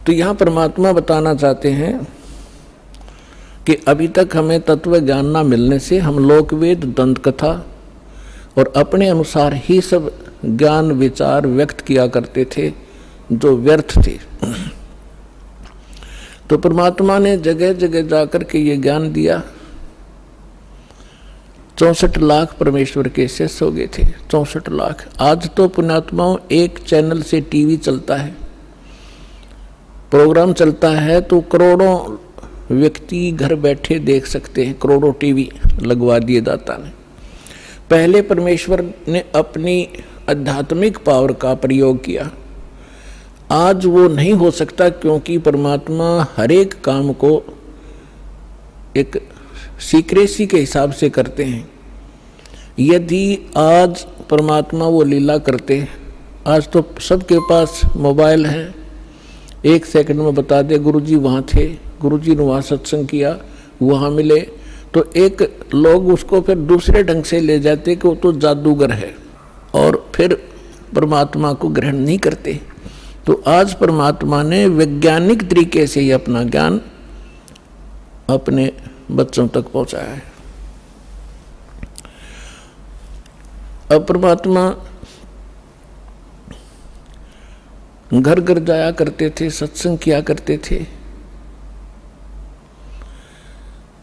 तो यहाँ परमात्मा बताना चाहते हैं कि अभी तक हमें तत्व ज्ञान ना मिलने से हम लोकवेद, दंत कथा और अपने अनुसार ही सब ज्ञान विचार व्यक्त किया करते थे जो व्यर्थ थे। तो परमात्मा ने जगह जगह जाकर के ये ज्ञान दिया। 64 लाख परमेश्वर के शिष्य हो गए थे, 64 लाख। आज तो पुण्यात्माओं एक चैनल से टीवी चलता है, प्रोग्राम चलता है तो करोड़ों व्यक्ति घर बैठे देख सकते हैं। करोड़ों टीवी लगवा दिए दाता ने। पहले परमेश्वर ने अपनी आध्यात्मिक पावर का प्रयोग किया, आज वो नहीं हो सकता क्योंकि परमात्मा हर एक काम को एक सीक्रेसी के हिसाब से करते हैं। यदि आज परमात्मा वो लीला करते, आज तो सबके पास मोबाइल है, एक सेकंड में बता दे गुरुजी वहाँ थे, गुरुजी ने वहाँ सत्संग किया, वहाँ मिले, तो एक लोग उसको फिर दूसरे ढंग से ले जाते कि वो तो जादूगर है और फिर परमात्मा को ग्रहण नहीं करते। तो आज परमात्मा ने वैज्ञानिक तरीके से ही अपना ज्ञान अपने बच्चों तक पहुंचाया है। अब परमात्मा घर घर जाया करते थे, सत्संग किया करते थे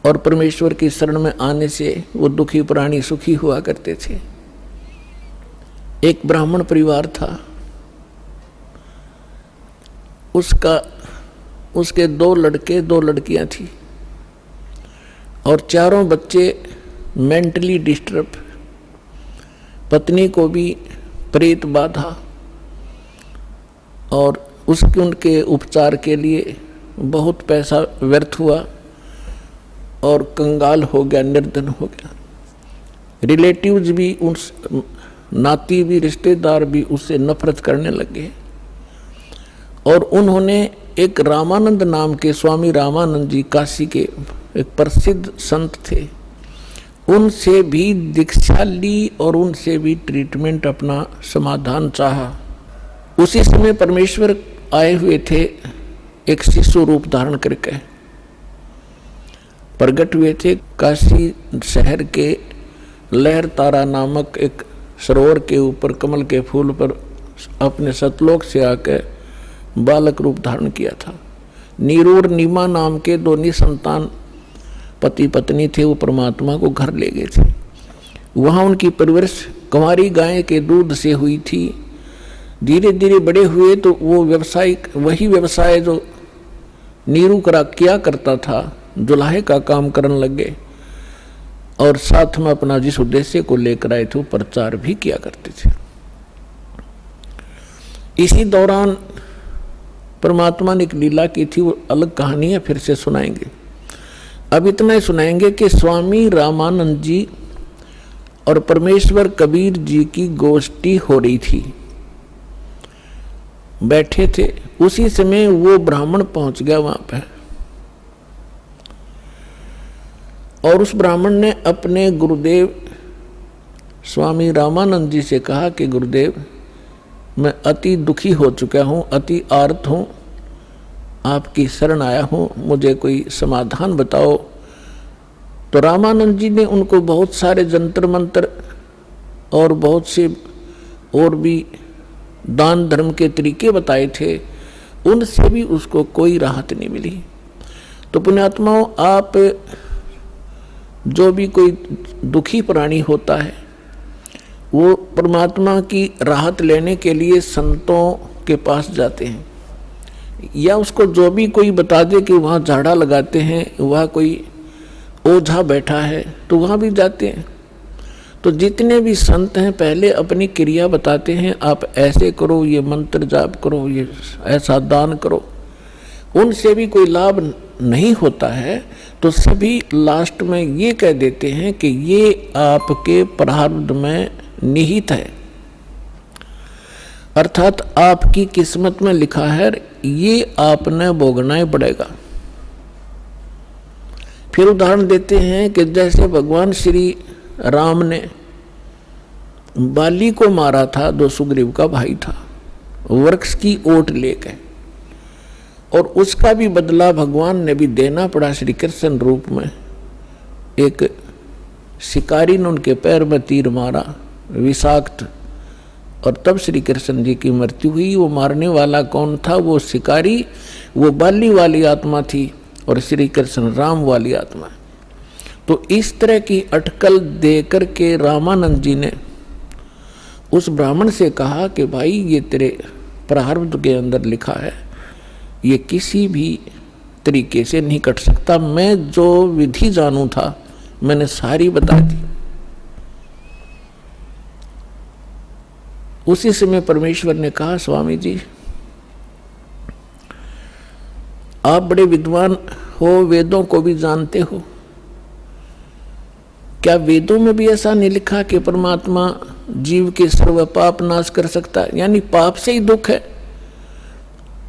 और परमेश्वर की शरण में आने से वो दुखी प्राणी सुखी हुआ करते थे। एक ब्राह्मण परिवार था, उसके 2 लड़के 2 लड़कियां थी और चारों बच्चे मेंटली डिस्टर्ब, पत्नी को भी प्रेत बाधा और उनके उपचार के लिए बहुत पैसा व्यर्थ हुआ और कंगाल हो गया, निर्धन हो गया। रिलेटिव्स भी, उस नाती भी, रिश्तेदार भी उससे नफरत करने लगे और उन्होंने एक रामानंद नाम के स्वामी रामानंद जी, काशी के एक प्रसिद्ध संत थे, उनसे भी दीक्षा ली और उनसे भी ट्रीटमेंट अपना समाधान चाहा। उसी समय परमेश्वर आए हुए थे, एक शिशु रूप धारण करके प्रकट हुए थे। काशी शहर के लहर तारा नामक एक सरोवर के ऊपर कमल के फूल पर अपने सतलोक से आकर बालक रूप धारण किया था। नीरू और नीमा नाम के 2 निसंतान पति पत्नी थे, वो परमात्मा को घर ले गए थे। वहाँ उनकी परवरिश कुंवारी गाय के दूध से हुई थी। धीरे धीरे बड़े हुए तो वो वही व्यवसाय जो नीरू किया करता था, जुलाहे का काम करने लगे और साथ में अपना जिस उद्देश्य को लेकर आए थे वो प्रचार भी किया करते थे। इसी दौरान परमात्मा ने एक लीला की थी, वो अलग कहानी है, फिर से सुनाएंगे। अब इतना ही सुनाएंगे कि स्वामी रामानंद जी और परमेश्वर कबीर जी की गोष्ठी हो रही थी, बैठे थे। उसी समय वो ब्राह्मण पहुंच गया वहां पे और उस ब्राह्मण ने अपने गुरुदेव स्वामी रामानंद जी से कहा कि गुरुदेव, मैं अति दुखी हो चुका हूँ, अति आर्त हूँ, आपकी शरण आया हूँ, मुझे कोई समाधान बताओ। तो रामानंद जी ने उनको बहुत सारे जंतर मंत्र और बहुत से और भी दान धर्म के तरीके बताए थे, उनसे भी उसको कोई राहत नहीं मिली। तो पुण्यात्माओं, आप जो भी कोई दुखी प्राणी होता है वो परमात्मा की राहत लेने के लिए संतों के पास जाते हैं, या उसको जो भी कोई बता दे कि वहाँ झाड़ा लगाते हैं, वहाँ कोई ओझा बैठा है, तो वहाँ भी जाते हैं। तो जितने भी संत हैं पहले अपनी क्रिया बताते हैं, आप ऐसे करो, ये मंत्र जाप करो, ये ऐसा दान करो। उनसे भी कोई लाभ नहीं होता है तो सभी लास्ट में ये कह देते हैं कि ये आपके प्रारब्ध में निहित है, अर्थात आपकी किस्मत में लिखा है, ये आपने भोगना ही पड़ेगा। फिर उदाहरण देते हैं कि जैसे भगवान श्री राम ने बाली को मारा था, जो सुग्रीव का भाई था, वृक्ष की ओट लेकर, और उसका भी बदला भगवान ने भी देना पड़ा श्री कृष्ण रूप में। एक शिकारी ने उनके पैर में तीर मारा विषाक्त, और तब श्री कृष्ण जी की मृत्यु हुई। वो मारने वाला कौन था? वो शिकारी, वो बाली वाली आत्मा थी और श्री कृष्ण राम वाली आत्मा। तो इस तरह की अटकल दे करके रामानंद जी ने उस ब्राह्मण से कहा कि भाई ये तेरे प्रारब्ध के अंदर लिखा है, ये किसी भी तरीके से नहीं कट सकता। मैं जो विधि जानू था मैंने सारी बता दी। उसी समय परमेश्वर ने कहा, स्वामी जी आप बड़े विद्वान हो, वेदों को भी जानते हो, क्या वेदों में भी ऐसा नहीं लिखा कि परमात्मा जीव के सर्व पाप नाश कर सकता है? यानी पाप से ही दुख है।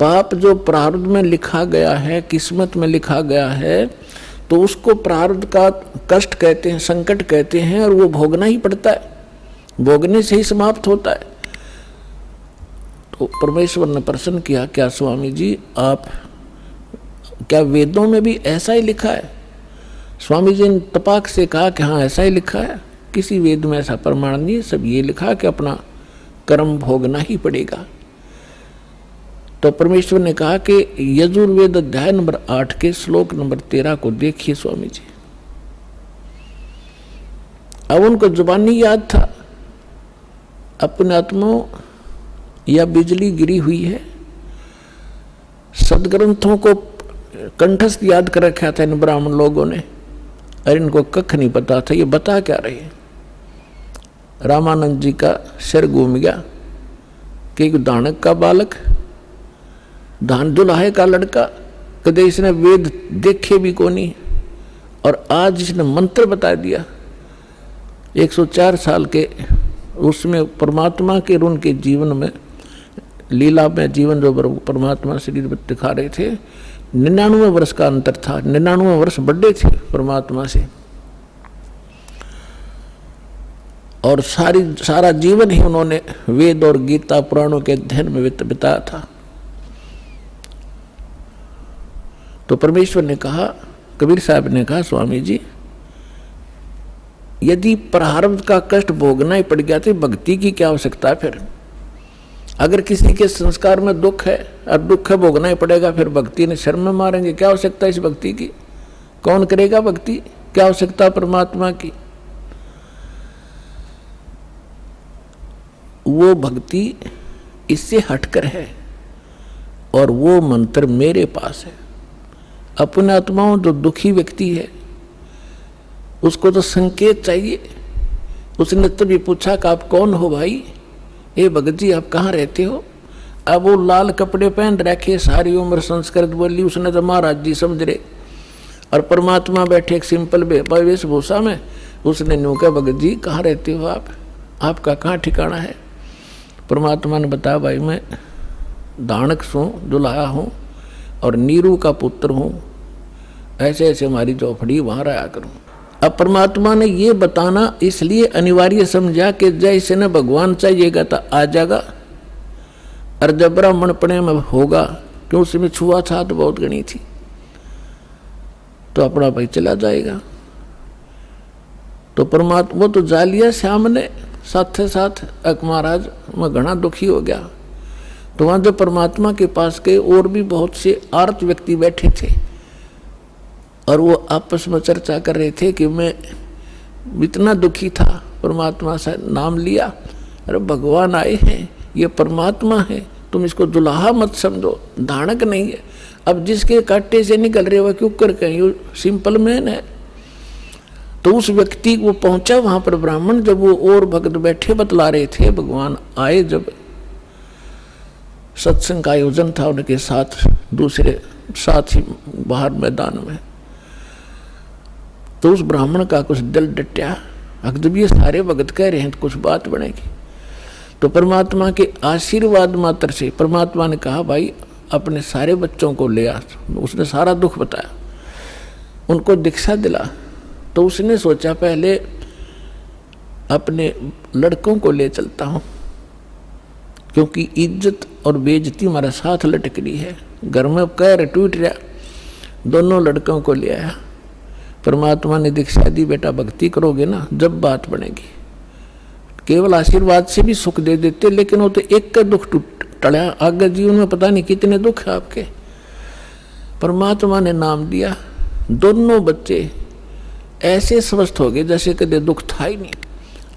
पाप जो प्रारब्ध में लिखा गया है, किस्मत में लिखा गया है, तो उसको प्रारब्ध का कष्ट कहते हैं, संकट कहते हैं, और वो भोगना ही पड़ता है, भोगने से ही समाप्त होता है। तो परमेश्वर ने प्रश्न किया, क्या स्वामी जी आप, क्या वेदों में भी ऐसा ही लिखा है? स्वामी जी ने तपाक से कहा कि हाँ ऐसा ही लिखा है, किसी वेद में ऐसा प्रमाण नहीं, सब ये लिखा कि अपना कर्म भोगना ही पड़ेगा। तो परमेश्वर ने कहा कि यजुर्वेद अध्याय नंबर 8 के श्लोक नंबर 13 को देखिए स्वामी जी। अब उनको जुबानी याद था, अपने आत्मा या बिजली गिरी हुई है, सदग्रंथों को कंठस्थ याद कर रखा था इन ब्राह्मण लोगों ने, और इनको कख नहीं पता था ये बता क्या रहे हैं। रामानंद जी का सिर घूम गया कि दानक का बालक, धान दुलाहे का लड़का, कदे इसने वेद देखे भी को नहीं, और आज इसने मंत्र बता दिया। 104 साल के उसमें परमात्मा के उनके जीवन में, लीला में जीवन जो परमात्मा शरीर में दिखा रहे थे, 99 वर्ष का अंतर था, 99 वर्ष बड़े थे परमात्मा से, और सारा जीवन ही उन्होंने वेद और गीता पुराणों के अध्ययन में बिताया था। तो परमेश्वर ने कहा, कबीर साहब ने कहा, स्वामी जी यदि प्रारब्ध का कष्ट भोगना ही पड़ गया तो भक्ति की क्या आवश्यकता है फिर? अगर किसी के संस्कार में दुख है और दुख है भोगना ही पड़ेगा, फिर भक्ति ने शर्म में मारेंगे, क्या आवश्यकता है इस भक्ति की? कौन करेगा भक्ति? क्या आवश्यकता परमात्मा की? वो भक्ति इससे हटकर है, और वो मंत्र मेरे पास है। अपने आत्माओं जो दुखी व्यक्ति है उसको तो संकेत चाहिए। उसने तभी पूछा कि आप कौन हो भाई? ए भगत जी आप कहाँ रहते हो? अब वो लाल कपड़े पहन रखे, सारी उम्र संस्कृत बोली, उसने तो महाराज जी समझ रहे, और परमात्मा बैठे एक सिंपल वेशभूषा में। उसने न्यू कहा, भगत जी कहाँ रहते हो आप, आपका कहाँ ठिकाना है? परमात्मा ने बताया, भाई मैं दानक हूँ, दुल्हा हूँ, और नीरू का पुत्र हूँ, ऐसे ऐसे हमारी चौपड़ी वहाँ रहा करूँ। अब परमात्मा ने ये बताना इसलिए अनिवार्य समझा कि जैसे न भगवान चाहिएगा तो आ जाएगा, और जब ब्राह्मण पने में होगा, क्यों उसमें छुआछूत बहुत गणी थी, तो अपना भाई चला जाएगा। तो परमात्मा वो तो जा लिया श्याम ने, साथ साथ अक महाराज मैं घना दुखी हो गया। तो वहाँ जब परमात्मा के पास गए, और भी बहुत से आर्त व्यक्ति बैठे थे, और वो आपस में चर्चा कर रहे थे कि मैं इतना दुखी था, परमात्मा से नाम लिया, अरे भगवान आए हैं, ये परमात्मा है, तुम इसको दुल्हा मत समझो, धानक नहीं है। अब जिसके कांटे से निकल रहे हो क्यों कर कहीं सिंपल मैन है। तो उस व्यक्ति वो पहुंचा वहां पर ब्राह्मण, जब वो और भक्त बैठे बतला रहे थे, भगवान आए, जब सत्संग का आयोजन था उनके साथ दूसरे साथी बाहर मैदान में, तो उस ब्राह्मण का कुछ दिल डटया, जब ये सारे भगत कह रहे हैं तो कुछ बात बनेगी। तो परमात्मा के आशीर्वाद मात्र से परमात्मा ने कहा, भाई अपने सारे बच्चों को ले आ। उसने सारा दुख बताया, उनको दीक्षा दिला। तो उसने सोचा पहले अपने लड़कों को ले चलता हूँ, क्योंकि इज्जत और बेइज्जती हमारा साथ लटक रही है। घर में कह टूट रहा, दोनों लड़कों को ले आया। परमात्मा ने दीक्षा दी, बेटा भक्ति करोगे ना जब बात बनेगी। केवल आशीर्वाद से भी सुख दे देते, लेकिन वो तो एक का दुख टला, आगे जीवन में पता नहीं कितने दुख है आपके। परमात्मा ने नाम दिया, दोनों बच्चे ऐसे स्वस्थ हो गए जैसे कदे दुख था ही नहीं।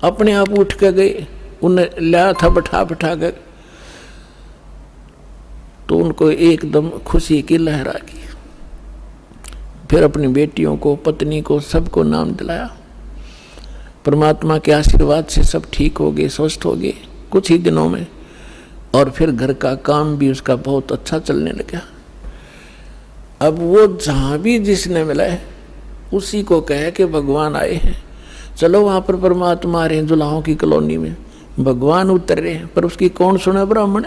अपने आप उठ के गए, उन्हें लाया था बैठा बैठा कर, तो उनको एकदम खुशी की लहर आ गई। फिर अपनी बेटियों को, पत्नी को, सबको नाम दिलाया। परमात्मा के आशीर्वाद से सब ठीक हो गए, स्वस्थ हो गए कुछ ही दिनों में। और फिर घर का काम भी उसका बहुत अच्छा चलने लगा। अब वो जहाँ भी जिसने मिला है उसी को कहे कि भगवान आए हैं, चलो वहाँ पर परमात्मा आ रहे हैं। जुलाहों की कॉलोनी में भगवान उतर रहे हैं, पर उसकी कौन सुने? ब्राह्मण।